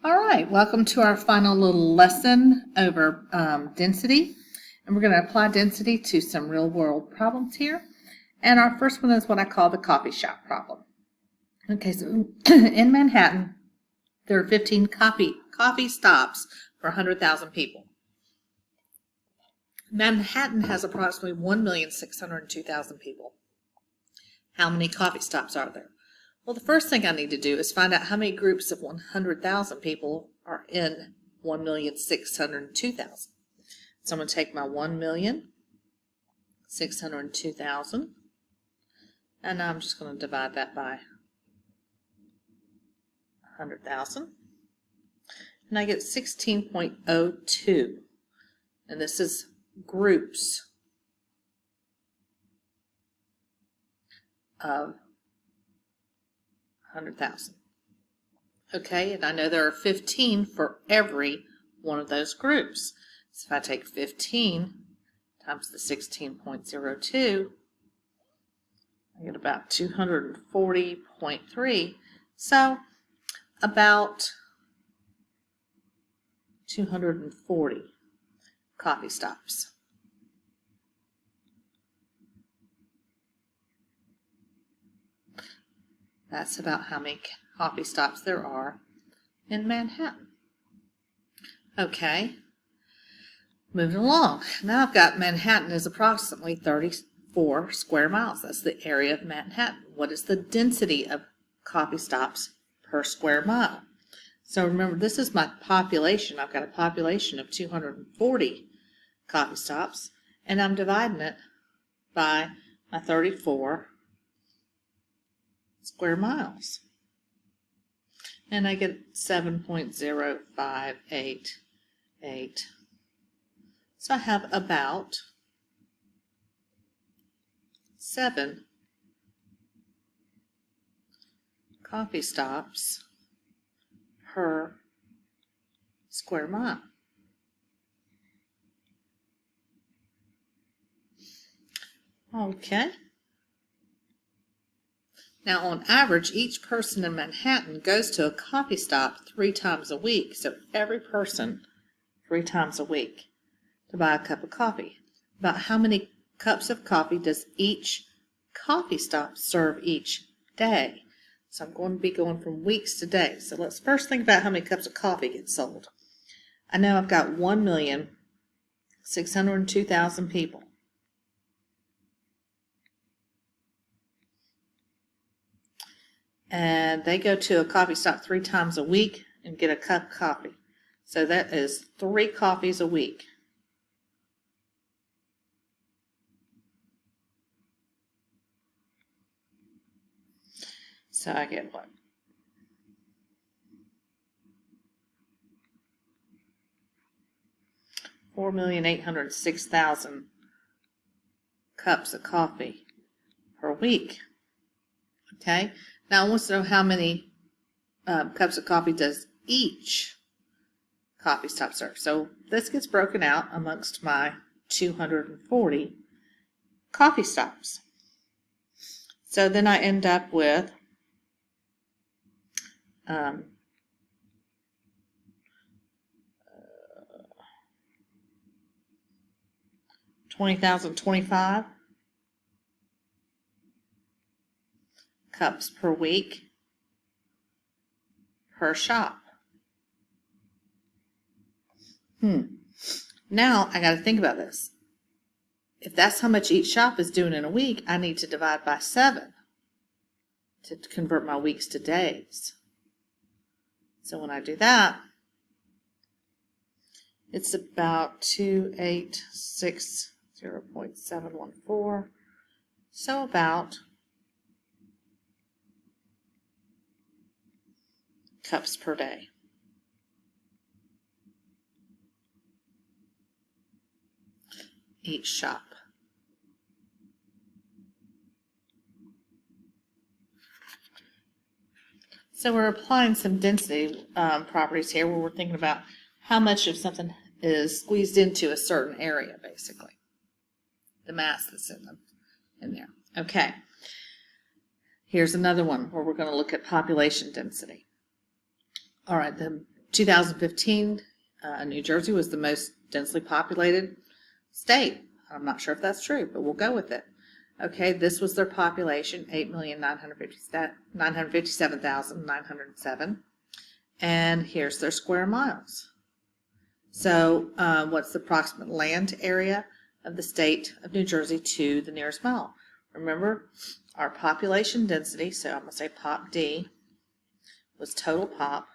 All right, welcome to our final little lesson over density. And we're going to apply density to some real world problems here. And our first one is what I call the coffee shop problem. Okay, so in Manhattan, there are 15 coffee stops for 100,000 people. Manhattan has approximately 1,602,000 people. How many coffee stops are there? Well, the first thing I need to do is find out how many groups of 100,000 people are in 1,602,000. So I'm going to take my 1,602,000 and I'm just going to divide that by 100,000 and I get 16.02, and this is groups of 100,000. Okay, and I know there are 15 for every one of those groups. So if I take 15 times the 16.02, I get about 240.3. So about 240 coffee stops. That's about how many coffee stops there are in Manhattan. Okay, moving along. Now I've got Manhattan is approximately 34 square miles. That's the area of Manhattan. What is the density of coffee stops per square mile? So remember, this is my population. I've got a population of 240 coffee stops, and I'm dividing it by my 34 square miles. And I get 7.0588. So I have about 7 coffee stops per square mile. Okay. Now, on average, each person in Manhattan goes to a coffee stop 3 times a week. So every person 3 times a week to buy a cup of coffee. About how many cups of coffee does each coffee stop serve each day? So I'm going to be going from weeks to days. So let's first think about how many cups of coffee get sold. I know I've got 1,602,000 people. And they go to a coffee stop 3 times a week and get a cup of coffee. So that is 3 coffees a week. So I get what? $4,806,000 cups of coffee per week. Okay, now I want to know how many cups of coffee does each coffee stop serve. So this gets broken out amongst my 240 coffee stops. So then I end up with 20,025 cups per week per shop. Now I got to think about this. If that's how much each shop is doing in a week, I need to divide by 7 to convert my weeks to days. So when I do that, it's about 2860.714. So about cups per day. Each shop. So we're applying some density properties here where we're thinking about how much of something is squeezed into a certain area, basically. The mass that's in there. Okay. Here's another one where we're going to look at population density. All right, the 2015, New Jersey was the most densely populated state. I'm not sure if that's true, but we'll go with it. Okay, this was their population, 8,957,907. And here's their square miles. So what's the approximate land area of the state of New Jersey to the nearest mile? Remember, our population density, so I'm going to say pop D, was total pop,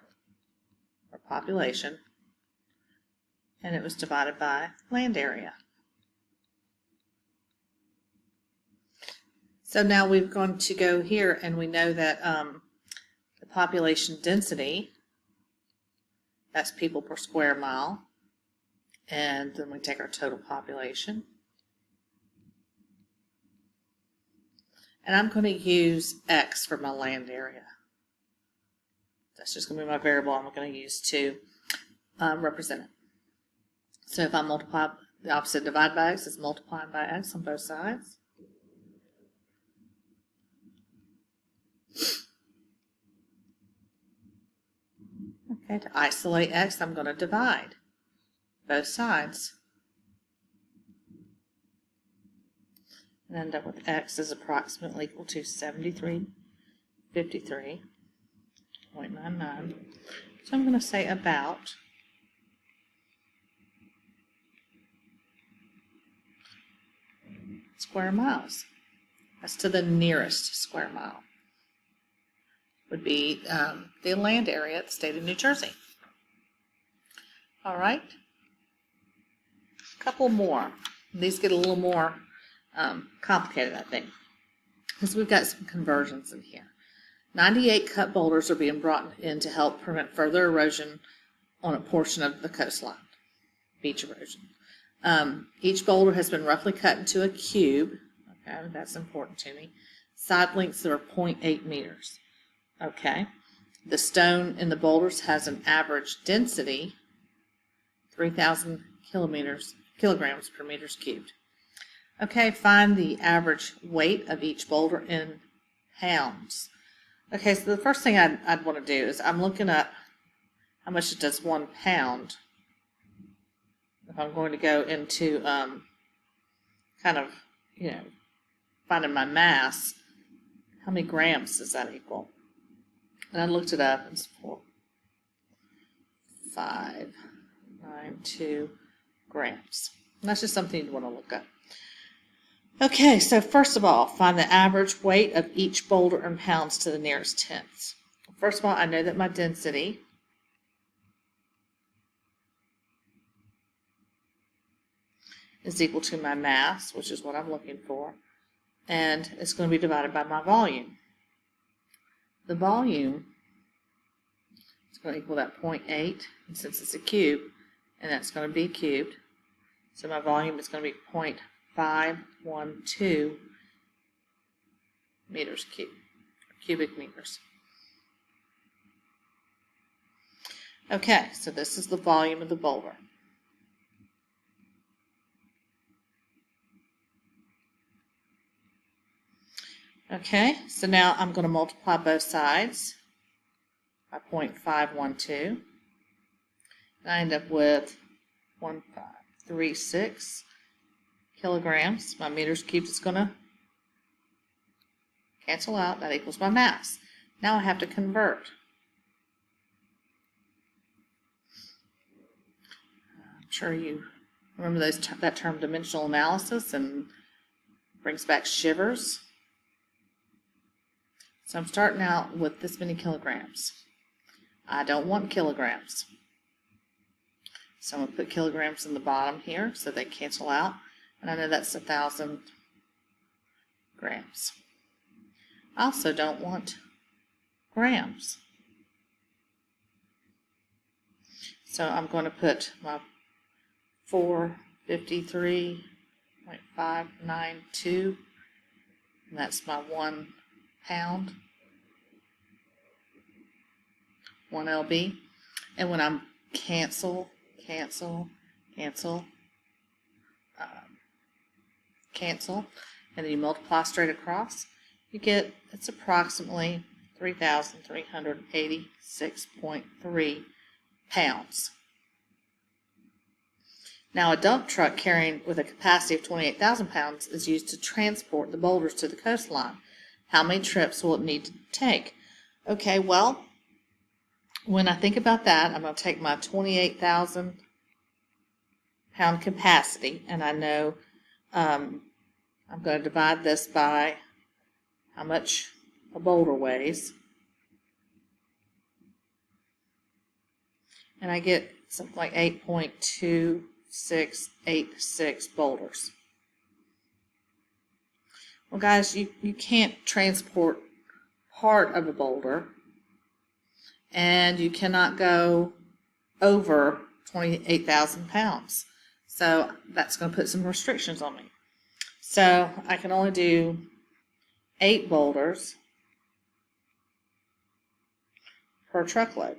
or population, and it was divided by land area. So now we're going to go here, and we know that the population density, that's people per square mile, and then we take our total population. And I'm going to use X for my land area. That's just going to be my variable I'm going to use to represent it. So if I multiply the opposite divided by X, it's multiplied by X on both sides. Okay, to isolate X, I'm going to divide both sides. And end up with X is approximately equal to 7353.99. So I'm going to say about square miles. That's to the nearest square mile. Would be the land area of the state of New Jersey. All right. A couple more. These get a little more complicated, I think, because we've got some conversions in here. 98 cut boulders are being brought in to help prevent further erosion on a portion of the coastline, beach erosion. Each boulder has been roughly cut into a cube. Okay, that's important to me. Side lengths that are 0.8 meters. Okay, the stone in the boulders has an average density 3,000 kilograms per meters cubed. Okay, find the average weight of each boulder in pounds. Okay, so the first thing I'd want to do is I'm looking up how much it does 1 pound. If I'm going to go into kind of, finding my mass, how many grams does that equal? And I looked it up, and it's 4,592 grams. And that's just something you want to look up. Okay, so first of all, find the average weight of each boulder in pounds to the nearest tenths. First of all, I know that my density is equal to my mass, which is what I'm looking for, and it's going to be divided by my volume. The volume is going to equal that 0.8, and since it's a cube, and that's going to be cubed, so my volume is going to be 0.512 meters cubic meters. Okay, so this is the volume of the boulder. Okay, so now I'm going to multiply both sides by 0.512, and I end up with 1536 kilograms. My meters cubed is going to cancel out. That equals my mass. Now I have to convert. I'm sure you remember that term dimensional analysis, and brings back shivers. So I'm starting out with this many kilograms. I don't want kilograms. So I'm going to put kilograms in the bottom here so they cancel out. And I know that's 1,000 grams. I also don't want grams. So I'm going to put my 453.592, and that's my 1 pound, 1 lb. And when I'm cancel, and then you multiply straight across, you get, it's approximately 3,386.3 pounds. Now, a dump truck carrying with a capacity of 28,000 pounds is used to transport the boulders to the coastline. How many trips will it need to take? Okay, well, when I think about that, I'm going to take my 28,000 pound capacity, and I know I'm going to divide this by how much a boulder weighs. And I get something like 8.2686 boulders. Well, guys, you can't transport part of a boulder, and you cannot go over 28,000 pounds. So that's going to put some restrictions on me. So I can only do 8 boulders per truckload.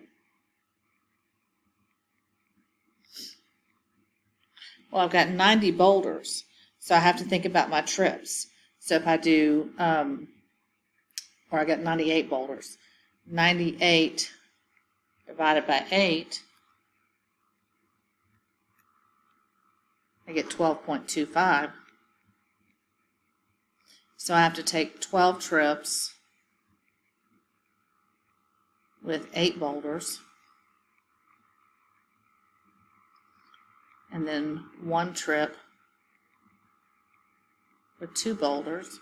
Well, I've got 90 boulders, so I have to think about my trips. So if I do, or I got 98 boulders, 98 divided by 8, I get 12.25. So I have to take 12 trips with 8 boulders, and then 1 trip with 2 boulders.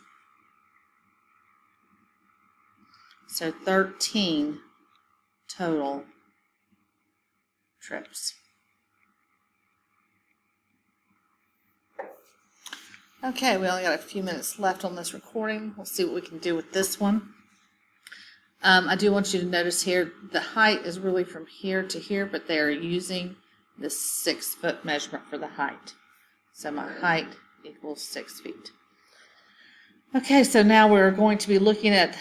So 13 total trips. Okay, we only got a few minutes left on this recording. We'll see what we can do with this one. I do want you to notice here, the height is really from here to here, but they're using the 6-foot measurement for the height. So my height equals 6 feet. Okay, so now we're going to be looking at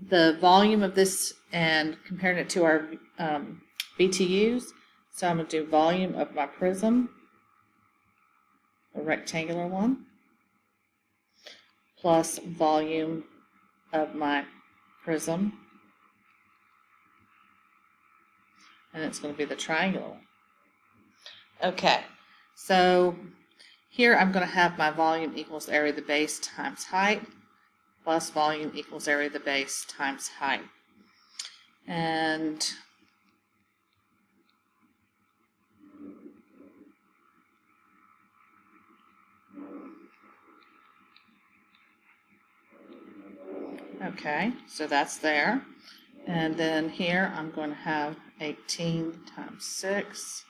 the volume of this and comparing it to our BTUs. So I'm going to do volume of my prism, a rectangular one, plus volume of my prism, and it's going to be the triangular one. Okay, so here I'm going to have my volume equals area of the base times height, plus volume equals area of the base times height. And okay, so that's there. And then here I'm going to have 18 times 6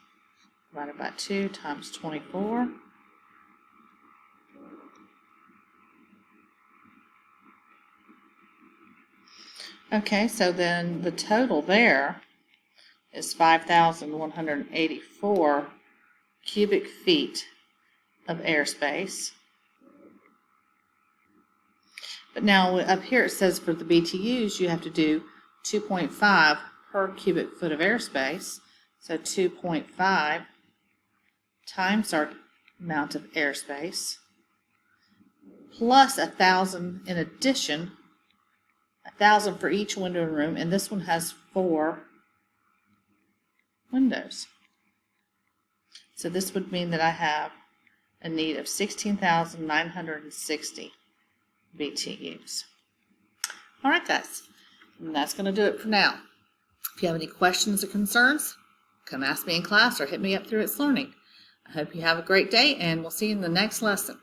divided by 2 times 24. Okay, so then the total there is 5,184 cubic feet of airspace. But now up here it says for the BTUs you have to do 2.5 per cubic foot of airspace. So 2.5 times our amount of airspace plus 1,000 in addition, 1,000 for each window in the room, and this one has 4 windows. So this would mean that I have a need of 16,960 BTUs. All right, guys, and that's going to do it for now. If you have any questions or concerns, come ask me in class or hit me up through It's Learning. I hope you have a great day, and we'll see you in the next lesson.